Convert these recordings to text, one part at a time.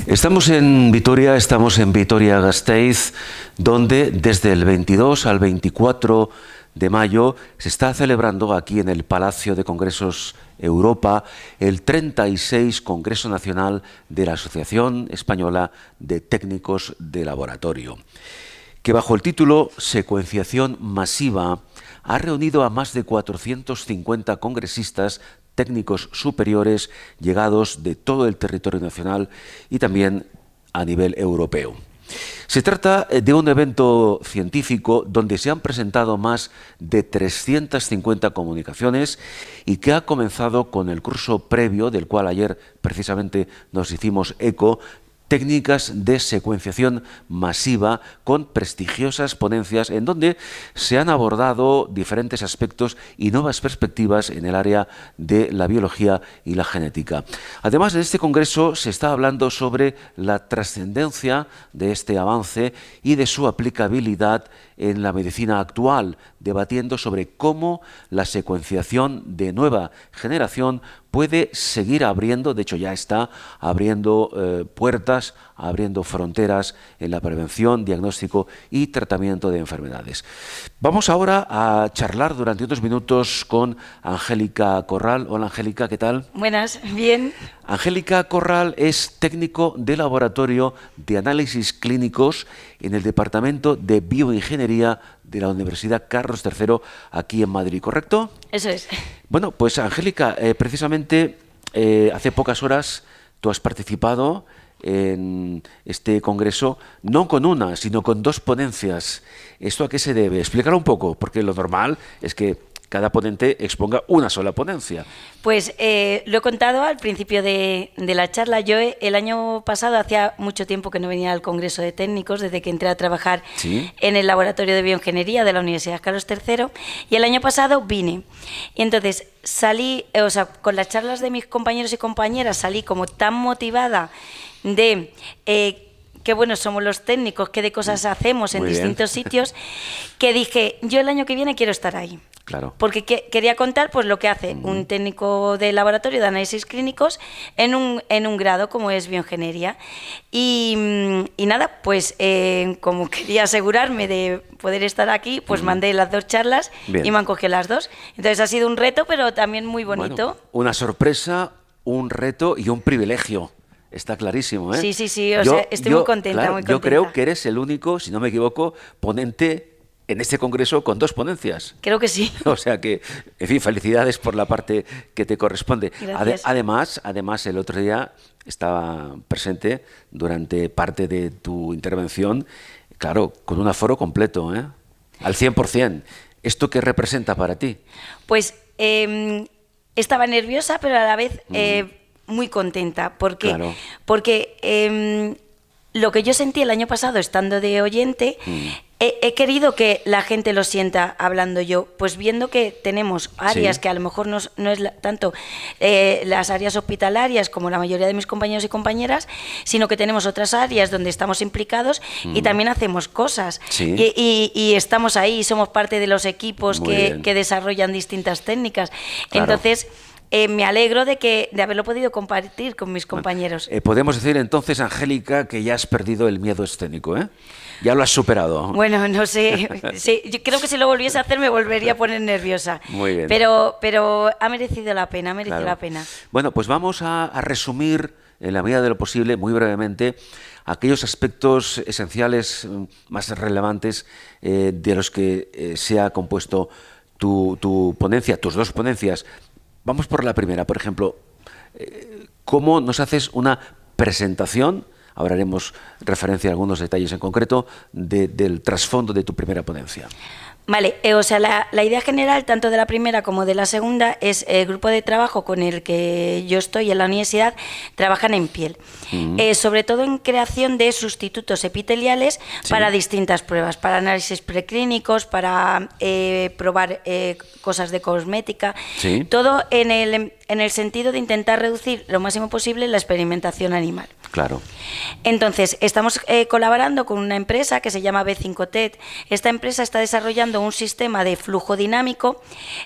Estamos en Vitoria-Gasteiz, donde desde el 22 al 24 de mayo se está celebrando aquí en el Palacio de Congresos Europa el 36 Congreso Nacional de la Asociación Española de Técnicos de Laboratorio, que bajo el título Secuenciación Masiva ha reunido a más de 450 congresistas técnicos superiores llegados de todo el territorio nacional y también a nivel europeo. Se trata de un evento científico donde se han presentado más de 350 comunicaciones y que ha comenzado con el curso previo, del cual ayer precisamente nos hicimos eco, técnicas de secuenciación masiva con prestigiosas ponencias en donde se han abordado diferentes aspectos y nuevas perspectivas en el área de la biología y la genética. Además, en este congreso se está hablando sobre la trascendencia de este avance y de su aplicabilidad en la medicina actual, debatiendo sobre cómo la secuenciación de nueva generación puede seguir abriendo, de hecho ya está abriendo puertas, abriendo fronteras en la prevención, diagnóstico y tratamiento de enfermedades. Vamos ahora a charlar durante unos minutos con Angélica Corral. Hola Angélica, ¿qué tal? Buenas, bien. Angélica Corral es técnico de laboratorio de análisis clínicos en el Departamento de Bioingeniería de la Universidad Carlos III, aquí en Madrid, ¿correcto? Eso es. Bueno, pues Angélica, precisamente hace pocas horas tú has participado en este congreso, no con una, sino con dos ponencias. ¿Esto a qué se debe? Explícalo un poco, porque lo normal es que cada ponente exponga una sola ponencia. Pues lo he contado al principio de la charla. Yo el año pasado, hacía mucho tiempo que no venía al Congreso de Técnicos, desde que entré a trabajar en el Laboratorio de Bioingeniería de la Universidad Carlos III, y el año pasado vine. Y entonces salí, o sea, con las charlas de mis compañeros y compañeras, salí como tan motivada de qué buenos somos los técnicos, qué de cosas hacemos en distintos sitios, que dije, yo el año que viene quiero estar ahí. Claro. Porque quería contar pues lo que hace un técnico de laboratorio de análisis clínicos en un grado como es bioingeniería. Y nada, pues como quería asegurarme de poder estar aquí, pues mandé las dos charlas y me han cogido las dos. Entonces ha sido un reto, pero también muy bonito. Bueno, una sorpresa, un reto y un privilegio. Está clarísimo, ¿eh? Sí, sí, sí, o sea, estoy muy contenta, claro, muy contenta. Yo creo que eres el único, si no me equivoco, ponente en este congreso con dos ponencias. Creo que sí. O sea que, en fin, felicidades por la parte que te corresponde. Gracias. Además, el otro día estaba presente durante parte de tu intervención, claro, con un aforo completo, ¿eh? Al 100%. ¿Esto qué representa para ti? Pues estaba nerviosa, pero a la vez muy contenta. Porque lo que yo sentí el año pasado estando de oyente, he querido que la gente lo sienta hablando yo, pues viendo que tenemos áreas que a lo mejor no es tanto las áreas hospitalarias como la mayoría de mis compañeros y compañeras, sino que tenemos otras áreas donde estamos implicados y también hacemos cosas. Y estamos ahí, somos parte de los equipos que desarrollan distintas técnicas. Claro. Entonces, me alegro de haberlo podido compartir con mis compañeros. Podemos decir entonces, Angélica, que ya has perdido el miedo escénico, ¿eh? Ya lo has superado. Bueno, no sé. Sí, yo creo que si lo volviese a hacer me volvería a poner nerviosa. Muy bien. Pero ha merecido la pena, la pena. Bueno, pues vamos a resumir, en la medida de lo posible, muy brevemente, aquellos aspectos esenciales más relevantes de los que se ha compuesto tu ponencia, tus dos ponencias. Vamos por la primera, por ejemplo, ¿cómo nos haces una presentación? Ahora haremos referencia a algunos detalles en concreto del trasfondo de tu primera ponencia. Vale, o sea, la idea general, tanto de la primera como de la segunda, es el grupo de trabajo con el que yo estoy en la universidad, trabajan en piel. Sobre todo en creación de sustitutos epiteliales para distintas pruebas, para análisis preclínicos, para probar cosas de cosmética, todo en en el sentido de intentar reducir lo máximo posible la experimentación animal. Claro. Entonces, estamos colaborando con una empresa que se llama B5TED. Esta empresa está desarrollando un sistema de flujo dinámico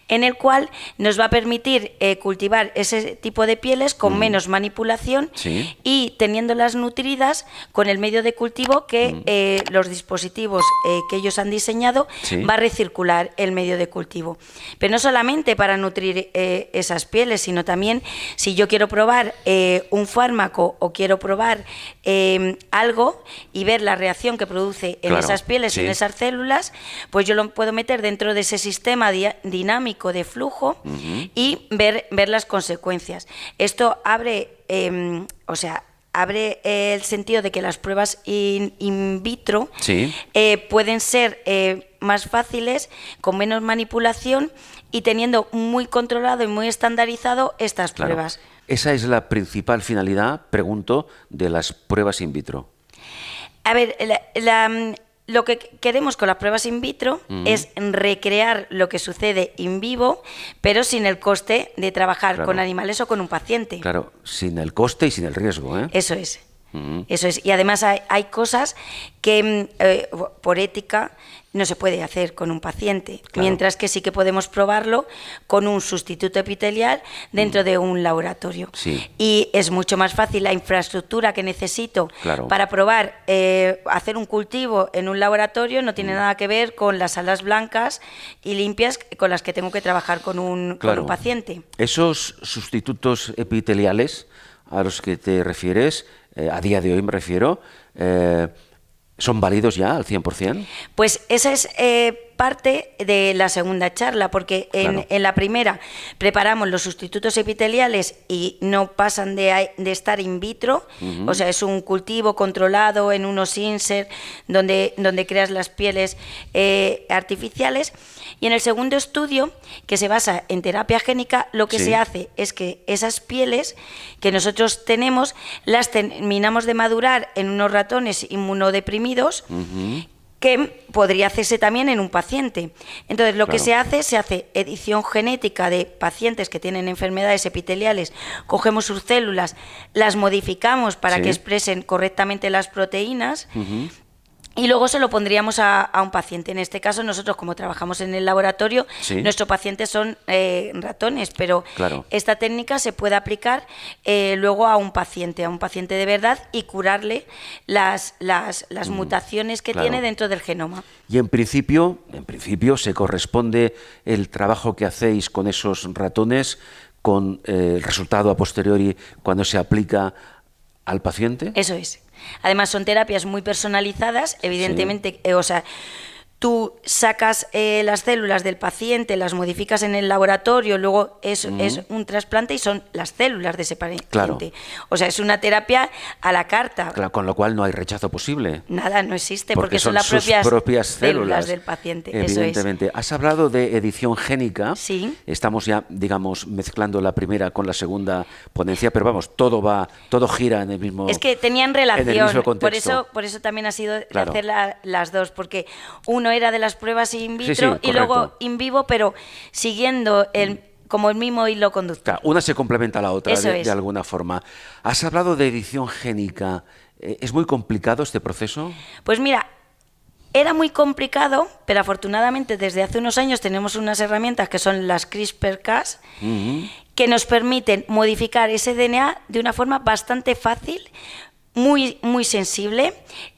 en el cual nos va a permitir cultivar ese tipo de pieles con menos manipulación y teniéndolas nutridas con el medio de cultivo que los dispositivos que ellos han diseñado va a recircular el medio de cultivo. Pero no solamente para nutrir esas pieles, sino también si yo quiero probar un fármaco o quiero probar algo y ver la reacción que produce en esas pieles, en esas células, pues yo lo puedo meter dentro de ese sistema dinámico de flujo y ver las consecuencias. Esto abre, abre el sentido de que las pruebas in vitro pueden ser más fáciles, con menos manipulación y teniendo muy controlado y muy estandarizado estas pruebas. Esa es la principal finalidad, pregunto, de las pruebas in vitro. A ver, lo que queremos con las pruebas in vitro es recrear lo que sucede in vivo, pero sin el coste de trabajar con animales o con un paciente. Claro, sin el coste y sin el riesgo, ¿eh? Eso es. Eso es. Y además hay cosas que por ética no se puede hacer con un paciente, mientras que sí que podemos probarlo con un sustituto epitelial dentro de un laboratorio. Y es mucho más fácil la infraestructura que necesito para probar, hacer un cultivo en un laboratorio no tiene nada que ver con las salas blancas y limpias con las que tengo que trabajar con un paciente. Esos sustitutos epiteliales a los que te refieres, a día de hoy me refiero, ¿son válidos ya al 100%? Pues esa es parte de la segunda charla, porque en la primera preparamos los sustitutos epiteliales y no pasan de estar in vitro, o sea, es un cultivo controlado en unos insert donde creas las pieles artificiales. Y en el segundo estudio, que se basa en terapia génica, lo que se hace es que esas pieles que nosotros tenemos las terminamos de madurar en unos ratones inmunodeprimidos que podría hacerse también en un paciente. Entonces, lo que se hace edición genética de pacientes que tienen enfermedades epiteliales, cogemos sus células, las modificamos para que expresen correctamente las proteínas, y luego se lo pondríamos a un paciente. En este caso, nosotros, como trabajamos en el laboratorio, nuestros pacientes son ratones, pero esta técnica se puede aplicar luego a un paciente de verdad y curarle las mutaciones que tiene dentro del genoma. Y en principio se corresponde el trabajo que hacéis con esos ratones con el resultado a posteriori cuando se aplica al paciente. Eso es. Además, son terapias muy personalizadas, evidentemente, tú sacas las células del paciente, las modificas en el laboratorio, luego es un trasplante y son las células de ese paciente. O sea, es una terapia a la carta. Con lo cual no hay rechazo posible. Nada, no existe, porque son las propias células del paciente. Evidentemente. Eso es. Has hablado de edición génica. Sí. Estamos ya, digamos, mezclando la primera con la segunda ponencia, pero vamos, todo gira en el mismo contexto. Es que tenían relación, por eso también ha sido de hacer las dos, porque uno era de las pruebas in vitro y luego in vivo, pero siguiendo como el mismo hilo conductor. Una se complementa a la otra de alguna forma. Has hablado de edición génica. ¿Es muy complicado este proceso? Pues mira, era muy complicado, pero afortunadamente desde hace unos años tenemos unas herramientas que son las CRISPR-Cas, que nos permiten modificar ese DNA de una forma bastante fácil, muy sensible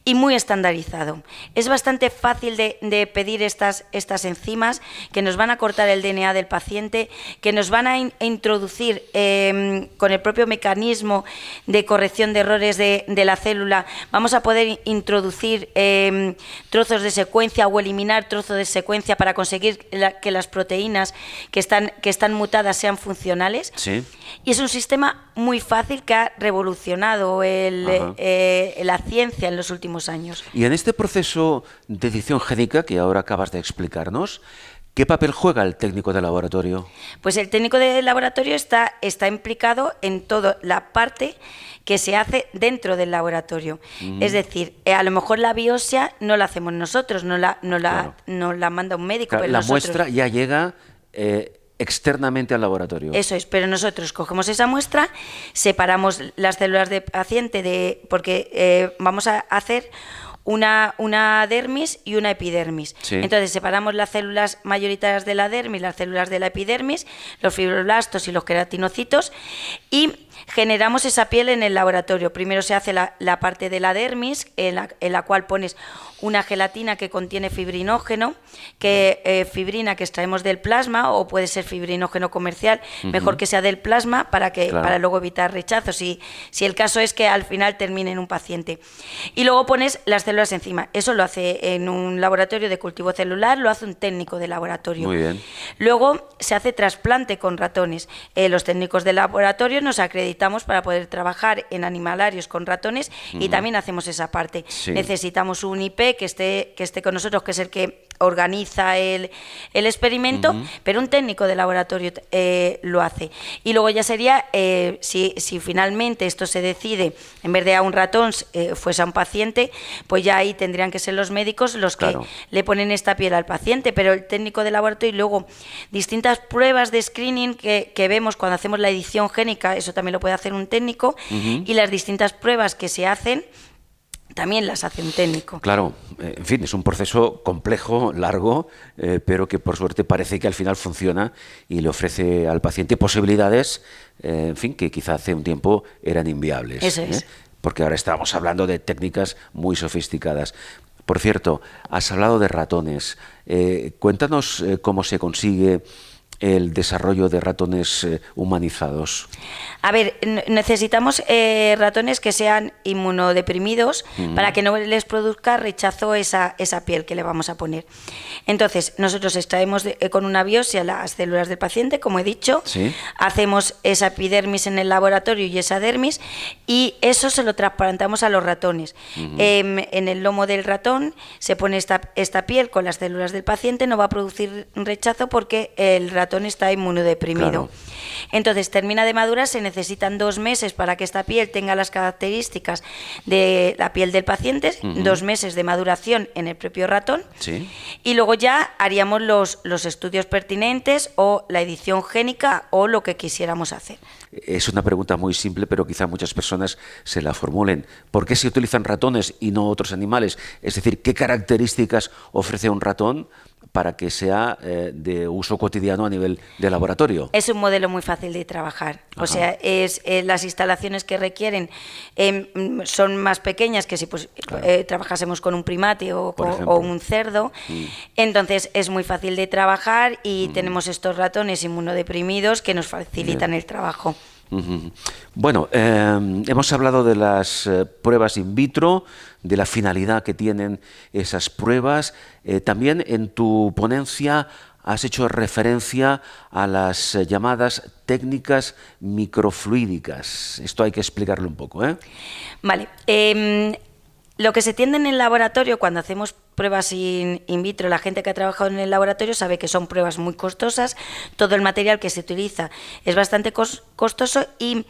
y muy estandarizado. Es bastante fácil de pedir estas enzimas que nos van a cortar el DNA del paciente, que nos van a introducir con el propio mecanismo de corrección de errores de la célula. Vamos a poder introducir trozos de secuencia o eliminar trozos de secuencia para conseguir que las proteínas que están mutadas sean funcionales. Y es un sistema muy fácil que ha revolucionado la ciencia en los últimos años. Y en este proceso de edición génica que ahora acabas de explicarnos, ¿qué papel juega el técnico de laboratorio? Pues el técnico de laboratorio está implicado en toda la parte que se hace dentro del laboratorio. Es decir, a lo mejor la biopsia no la hacemos nosotros, no la manda un médico. Pero la muestra ya llega externamente al laboratorio. Eso es, pero nosotros cogemos esa muestra, separamos las células del paciente porque vamos a hacer una dermis y una epidermis. Sí. Entonces separamos las células mayoritarias de la dermis, las células de la epidermis, los fibroblastos y los queratinocitos, y generamos esa piel en el laboratorio. Primero se hace la parte de la dermis, en la cual pones una gelatina que contiene fibrinógeno, fibrina que extraemos del plasma, o puede ser fibrinógeno comercial, mejor que sea del plasma para luego evitar rechazos, si el caso es que al final termine en un paciente. Y luego pones las células encima. Eso lo hace en un laboratorio de cultivo celular, lo hace un técnico de laboratorio. Muy bien. Luego se hace trasplante con ratones. Los técnicos de laboratorio nos acreditamos para poder trabajar en animalarios con ratones y también hacemos esa parte. Sí. Necesitamos un IP que esté con nosotros, que es el que organiza el experimento, pero un técnico de laboratorio lo hace. Y luego ya sería, si finalmente esto se decide, en vez de a un ratón fuese a un paciente, pues ya ahí tendrían que ser los médicos los que le ponen esta piel al paciente, pero el técnico de laboratorio, y luego distintas pruebas de screening que vemos cuando hacemos la edición génica, eso también lo puede hacer un técnico, y las distintas pruebas que se hacen también las hace un técnico. Claro, en fin, es un proceso complejo, largo, pero que por suerte parece que al final funciona y le ofrece al paciente posibilidades, en fin, que quizá hace un tiempo eran inviables. Eso es. Porque ahora estamos hablando de técnicas muy sofisticadas. Por cierto, has hablado de ratones. Cuéntanos cómo se consigue el desarrollo de ratones humanizados. A ver, necesitamos ratones que sean inmunodeprimidos para que no les produzca rechazo esa piel que le vamos a poner. Entonces, nosotros extraemos con una biopsia las células del paciente, como he dicho, hacemos esa epidermis en el laboratorio y esa dermis, y eso se lo trasplantamos a los ratones. En el lomo del ratón se pone esta piel con las células del paciente, no va a producir rechazo porque el ratón está inmunodeprimido. Claro. Entonces termina de madurar, se necesitan 2 meses para que esta piel tenga las características de la piel del paciente, 2 meses de maduración en el propio ratón, y luego ya haríamos los estudios pertinentes o la edición génica o lo que quisiéramos hacer. Es una pregunta muy simple, pero quizá muchas personas se la formulen. ¿Por qué se utilizan ratones y no otros animales? Es decir, ¿qué características ofrece un ratón para que sea de uso cotidiano a nivel de laboratorio? Es un modelo muy fácil de trabajar. O sea, las instalaciones que requieren son más pequeñas que si trabajásemos con un primate o un cerdo. Entonces es muy fácil de trabajar y tenemos estos ratones inmunodeprimidos que nos facilitan el trabajo. Bueno, hemos hablado de las pruebas in vitro, de la finalidad que tienen esas pruebas. También en tu ponencia has hecho referencia a las llamadas técnicas microfluídicas. Esto hay que explicarlo un poco, ¿eh? Vale. Lo que se tiende en el laboratorio cuando hacemos pruebas in vitro, la gente que ha trabajado en el laboratorio sabe que son pruebas muy costosas, todo el material que se utiliza es bastante costoso y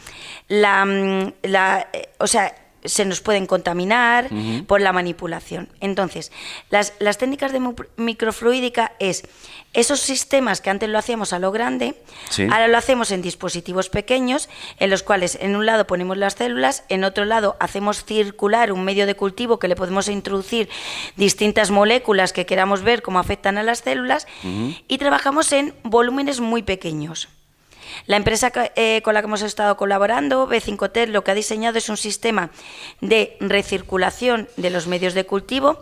se nos pueden contaminar por la manipulación. Entonces, las técnicas de microfluídica es esos sistemas que antes lo hacíamos a lo grande, ahora lo hacemos en dispositivos pequeños, en los cuales en un lado ponemos las células, en otro lado hacemos circular un medio de cultivo que le podemos introducir distintas moléculas que queramos ver cómo afectan a las células, y trabajamos en volúmenes muy pequeños. La empresa con la que hemos estado colaborando, B5T, lo que ha diseñado es un sistema de recirculación de los medios de cultivo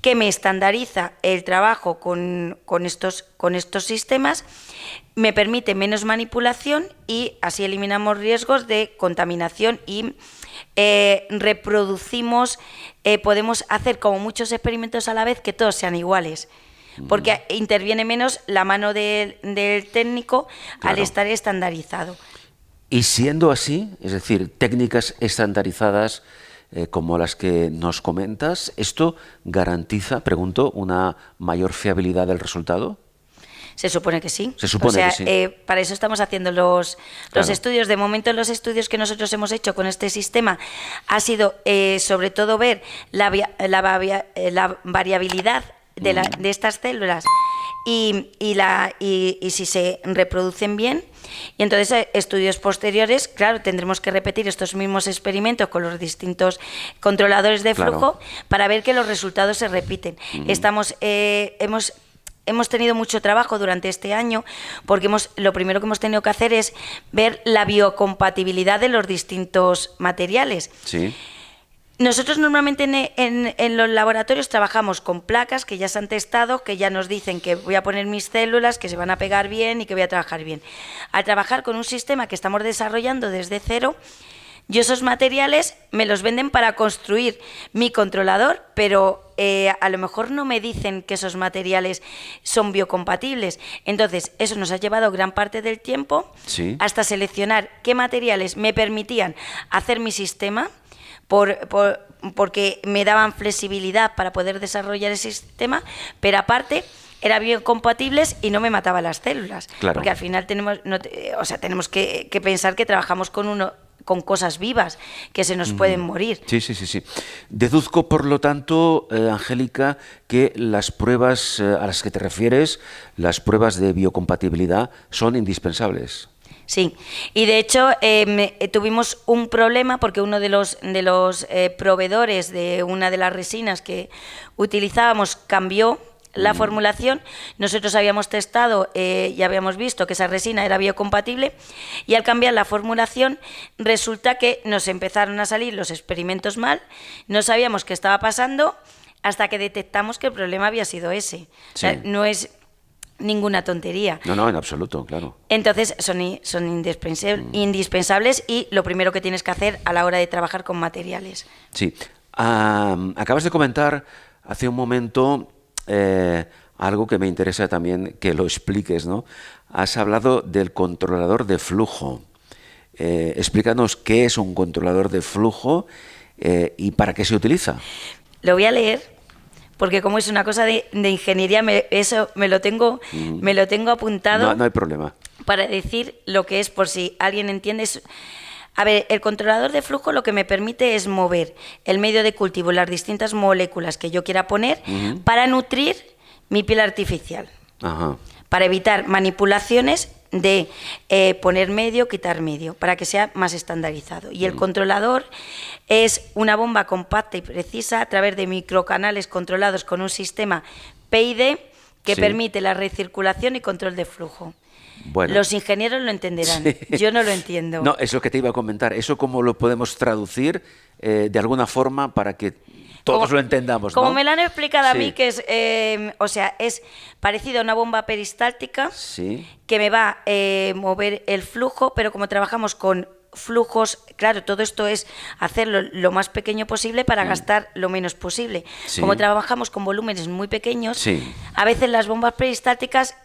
que me estandariza el trabajo con estos sistemas, me permite menos manipulación y así eliminamos riesgos de contaminación y reproducimos, podemos hacer como muchos experimentos a la vez que todos sean iguales. Porque interviene menos la mano del técnico al estar estandarizado. Y siendo así, es decir, técnicas estandarizadas como las que nos comentas, ¿esto garantiza, pregunto, una mayor fiabilidad del resultado? Se supone que sí. Se supone que sí. Para eso estamos haciendo los estudios. De momento, los estudios que nosotros hemos hecho con este sistema ha sido sobre todo ver la variabilidad de estas células y si se reproducen bien. Y entonces estudios posteriores, claro, tendremos que repetir estos mismos experimentos con los distintos controladores de flujo para ver que los resultados se repiten. Hemos tenido mucho trabajo durante este año porque lo primero que hemos tenido que hacer es ver la biocompatibilidad de los distintos materiales. Sí. Nosotros normalmente en los laboratorios trabajamos con placas que ya se han testado, que ya nos dicen que voy a poner mis células, que se van a pegar bien y que voy a trabajar bien. Al trabajar con un sistema que estamos desarrollando desde cero, yo esos materiales me los venden para construir mi controlador, pero a lo mejor no me dicen que esos materiales son biocompatibles. Entonces, eso nos ha llevado gran parte del tiempo hasta seleccionar qué materiales me permitían hacer mi sistema, porque me daban flexibilidad para poder desarrollar ese sistema, pero aparte eran biocompatibles y no me mataba las células. Claro. Porque al final tenemos que pensar que trabajamos con cosas vivas que se nos pueden morir. Sí. Deduzco, por lo tanto, Angélica, que las pruebas a las que te refieres, las pruebas de biocompatibilidad, son indispensables. Sí, y de hecho tuvimos un problema porque uno de los proveedores de una de las resinas que utilizábamos cambió la formulación. Nosotros habíamos testado y habíamos visto que esa resina era biocompatible, y al cambiar la formulación resulta que nos empezaron a salir los experimentos mal, no sabíamos qué estaba pasando hasta que detectamos que el problema había sido ese. Sí. O sea, no es ninguna tontería. No, en absoluto, claro. Entonces son indispensables, y lo primero que tienes que hacer a la hora de trabajar con materiales. Sí. Acabas de comentar hace un momento algo que me interesa también que lo expliques, ¿no? Has hablado del controlador de flujo. Explícanos qué es un controlador de flujo y para qué se utiliza. Lo voy a leer, porque como es una cosa de ingeniería, eso me lo tengo apuntado. No hay problema. Para decir lo que es, por si alguien entiende. A ver, el controlador de flujo lo que me permite es mover el medio de cultivo, las distintas moléculas que yo quiera poner para nutrir mi piel artificial. Ajá. Para evitar manipulaciones de poner medio, quitar medio, para que sea más estandarizado. Y el controlador es una bomba compacta y precisa a través de microcanales controlados con un sistema PID que permite la recirculación y control de flujo. Bueno. Los ingenieros lo entenderán, yo no lo entiendo. No, es lo que te iba a comentar. ¿Eso cómo lo podemos traducir de alguna forma para que todos lo entendamos? Como ¿no? me lo han explicado a mí, que es, es parecido a una bomba peristáltica que me va a mover el flujo, pero como trabajamos con flujos, claro, todo esto es hacerlo lo más pequeño posible para gastar lo menos posible. Como trabajamos con volúmenes muy pequeños, a veces las bombas peristálticas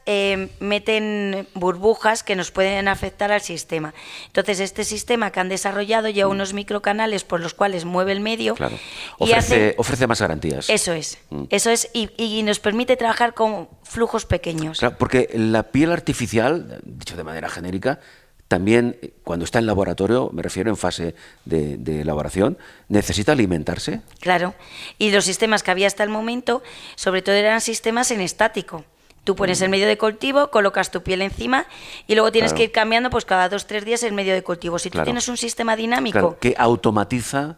meten burbujas que nos pueden afectar al sistema. Entonces, este sistema que han desarrollado lleva unos microcanales por los cuales mueve el medio. Claro. Y ofrece más garantías. Eso es, y nos permite trabajar con flujos pequeños. Claro, porque la piel artificial, dicho de manera genérica, también, cuando está en laboratorio, me refiero en fase de elaboración, ¿necesita alimentarse? Claro, y los sistemas que había hasta el momento, sobre todo eran sistemas en estático. Tú pones el medio de cultivo, colocas tu piel encima y luego tienes que ir cambiando pues cada 2-3 días el medio de cultivo. Si tú tienes un sistema dinámico... que automatiza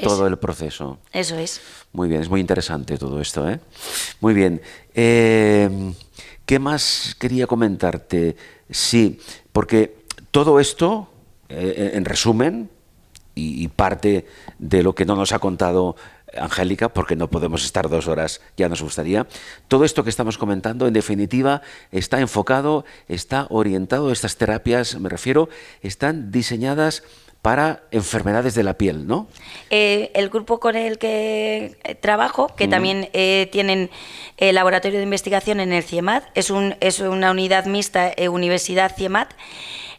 todo el proceso. Eso es. Muy bien, es muy interesante todo esto, ¿eh? Muy bien. ¿Qué más quería comentarte? Sí, porque... todo esto, en resumen, y parte de lo que no nos ha contado Angélica, porque no podemos estar 2 horas, ya nos gustaría, todo esto que estamos comentando, en definitiva, está enfocado, está orientado, estas terapias, me refiero, están diseñadas para enfermedades de la piel, ¿no? El grupo con el que trabajo, que también tienen el laboratorio de investigación en el CIEMAT, es una unidad mixta, Universidad CIEMAT.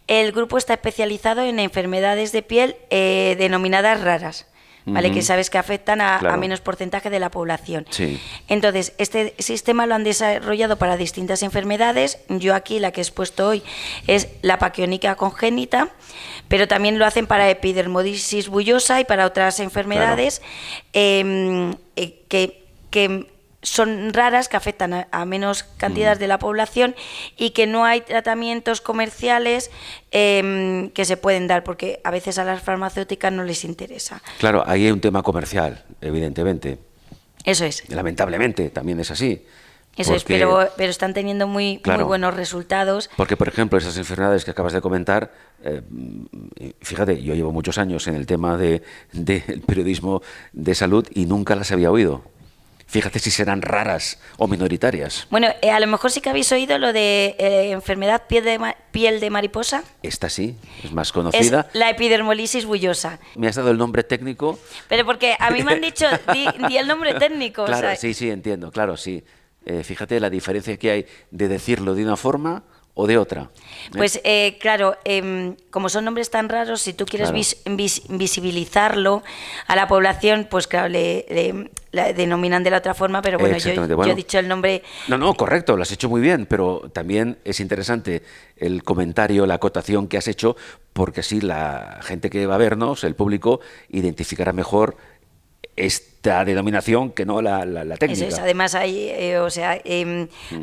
El grupo está especializado en enfermedades de piel denominadas raras, ¿vale? Que sabes que afectan a menos porcentaje de la población. Entonces, este sistema lo han desarrollado para distintas enfermedades. Yo aquí la que he expuesto hoy es la paquiónica congénita, pero también lo hacen para epidermosis bullosa y para otras enfermedades que son raras, que afectan a menos cantidad de la población y que no hay tratamientos comerciales que se pueden dar, porque a veces a las farmacéuticas no les interesa. Claro, ahí hay un tema comercial, evidentemente. Eso es. Lamentablemente, también es así. Eso es, pero están teniendo muy buenos resultados. Porque, por ejemplo, esas enfermedades que acabas de comentar, fíjate, yo llevo muchos años en el tema del periodismo de salud y nunca las había oído. Fíjate si serán raras o minoritarias. Bueno, a lo mejor sí que habéis oído lo de enfermedad piel de mariposa. Esta sí, es más conocida. Es la epidermolisis bullosa. Me has dado el nombre técnico. Pero porque a mí me han dicho, di el nombre técnico. Claro, o sea, sí, entiendo, claro, sí. Fíjate la diferencia que hay de decirlo de una forma o de otra. Pues claro, como son nombres tan raros, si tú quieres visibilizarlo a la población, pues claro, la denominan de la otra forma, pero bueno, yo he dicho el nombre. No, correcto, lo has hecho muy bien, pero también es interesante el comentario, la acotación que has hecho, porque así la gente que va a vernos, el público, identificará mejor esta denominación que no la técnica. Eso es. Además hay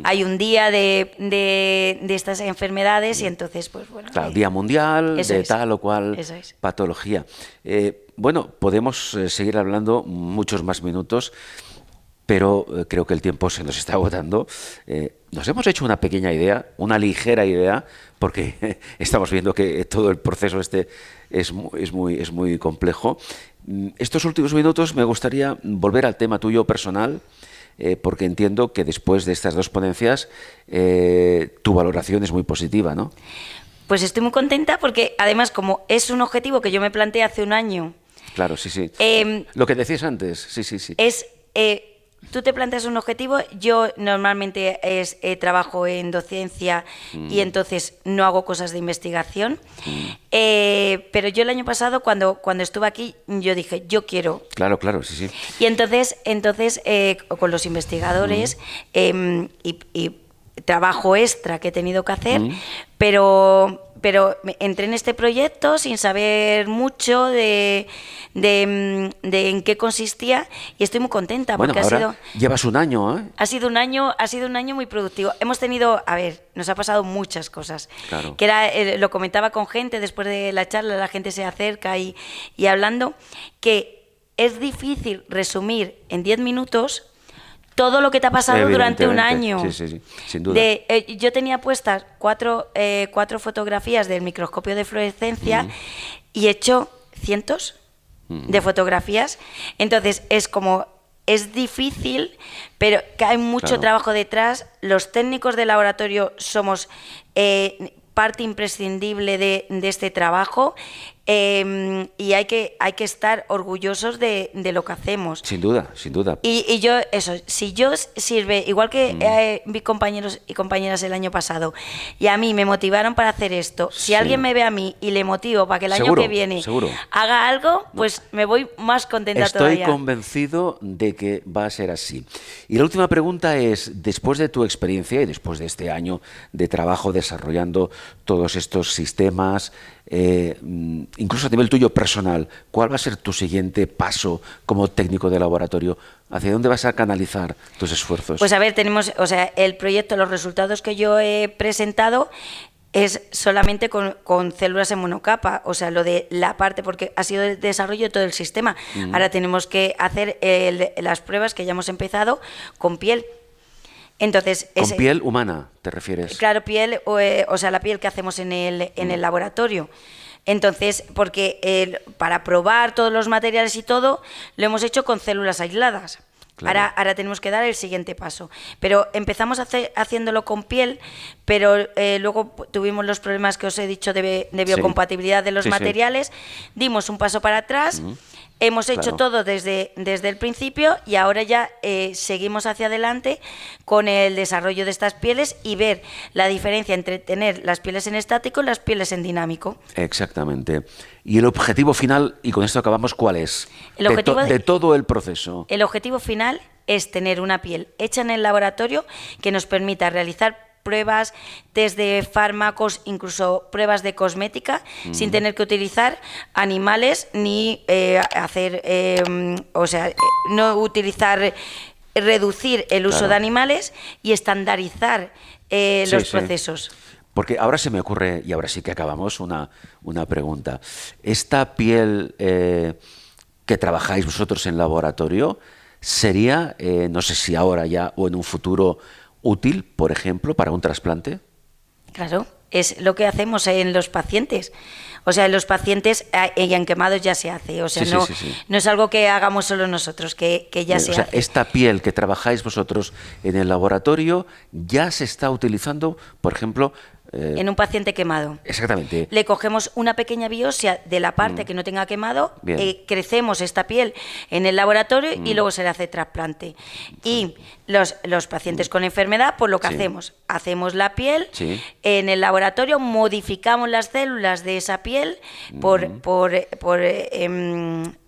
hay un día de estas enfermedades y entonces pues bueno. Claro, Día Mundial de tal o cual es. patología. Bueno, podemos seguir hablando muchos más minutos, pero creo que el tiempo se nos está agotando. Nos hemos hecho una pequeña idea, una ligera idea, porque estamos viendo que todo el proceso es muy complejo. Estos últimos minutos me gustaría volver al tema tuyo personal, porque entiendo que después de estas dos ponencias tu valoración es muy positiva, ¿no? Pues estoy muy contenta porque además como es un objetivo que yo me planteé hace un año. Claro, sí. Lo que decías antes, sí. Es... Tú te planteas un objetivo, yo normalmente trabajo en docencia y entonces no hago cosas de investigación, pero yo el año pasado cuando estuve aquí yo dije, yo quiero. Claro, sí. Y entonces con los investigadores y trabajo extra que he tenido que hacer, pero entré en este proyecto sin saber mucho de en qué consistía y estoy muy contenta porque llevas un año, ¿eh? Ha sido un año muy productivo. Hemos tenido, nos ha pasado muchas cosas. Claro. Que lo comentaba con gente después de la charla, la gente se acerca y hablando que es difícil resumir en 10 minutos todo lo que te ha pasado durante un año. Sí, sin duda. Yo tenía puestas cuatro fotografías del microscopio de fluorescencia y he hecho cientos de fotografías. Entonces es difícil, pero que hay mucho trabajo detrás. Los técnicos de laboratorio somos parte imprescindible de este trabajo. Y hay que estar orgullosos de lo que hacemos. Sin duda. Y yo, si yo sirve, igual que vi compañeros y compañeras el año pasado, y a mí me motivaron para hacer esto, si alguien me ve a mí y le motivo para que el año que viene haga algo, pues me voy más contenta todavía. Estoy convencido de que va a ser así. Y la última pregunta es, después de tu experiencia y después de este año de trabajo desarrollando todos estos sistemas, incluso a nivel tuyo personal, ¿cuál va a ser tu siguiente paso como técnico de laboratorio? ¿Hacia dónde vas a canalizar tus esfuerzos? Pues a ver, tenemos, el proyecto, los resultados que yo he presentado es solamente con células en monocapa, lo de la parte, porque ha sido el desarrollo de todo el sistema. Ahora tenemos que hacer las pruebas que ya hemos empezado con piel. Entonces, ¿con piel humana te refieres? Claro, piel, la piel que hacemos en el laboratorio. Entonces, porque para probar todos los materiales y todo, lo hemos hecho con células aisladas. Claro. Ahora tenemos que dar el siguiente paso. Pero empezamos haciéndolo con piel, pero luego tuvimos los problemas que os he dicho de biocompatibilidad de los materiales, dimos un paso para atrás. Hemos hecho todo desde el principio y ahora ya seguimos hacia adelante con el desarrollo de estas pieles y ver la diferencia entre tener las pieles en estático y las pieles en dinámico. Exactamente. ¿Y el objetivo final, y con esto acabamos, cuál es? De todo el proceso. El objetivo final es tener una piel hecha en el laboratorio que nos permita realizar pruebas, test de fármacos, incluso pruebas de cosmética, sin tener que utilizar animales ni no utilizar reducir el uso Claro. de animales y estandarizar Sí, los sí. procesos. Porque ahora se me ocurre, y ahora sí que acabamos, una pregunta. ¿Esta piel que trabajáis vosotros en laboratorio sería, no sé si ahora ya o en un futuro, útil, por ejemplo, para un trasplante? Claro, es lo que hacemos en los pacientes. O sea, en los pacientes y en quemados ya se hace. O sea, Sí, sí, no, sí, sí. no es algo que hagamos solo nosotros, que ya Bien, se o sea, hace. esta piel que trabajáis vosotros en el laboratorio ya se está utilizando, por ejemplo, En un paciente quemado. exactamente. Le cogemos una pequeña biopsia de la parte que no tenga quemado, Bien. crecemos esta piel en el laboratorio y luego se le hace trasplante. Y los pacientes con enfermedad, pues lo que Sí. hacemos la piel, Sí. en el laboratorio modificamos las células de esa piel por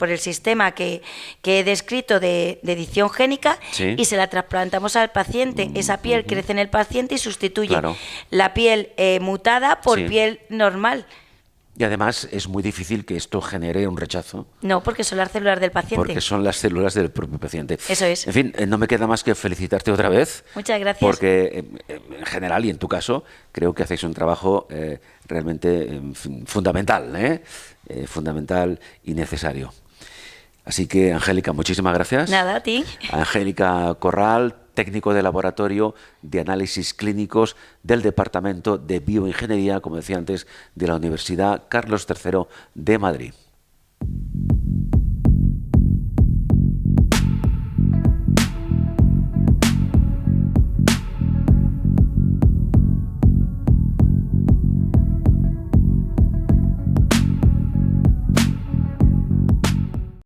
el sistema que he descrito de edición génica Sí. y se la trasplantamos al paciente. Esa piel crece en el paciente y sustituye Claro. la piel mutada por Sí. piel normal. Y además es muy difícil que esto genere un rechazo, No, porque son las células del paciente. porque son las células del propio paciente. Eso es. En fin, no me queda más que felicitarte otra vez. Muchas gracias. Porque en general y en tu caso creo que hacéis un trabajo realmente fundamental, fundamental y necesario. Así que, Angélica, muchísimas gracias. Nada, a ti. Angélica Corral, técnico de laboratorio de análisis clínicos del Departamento de Bioingeniería, como decía antes, de la Universidad Carlos III de Madrid.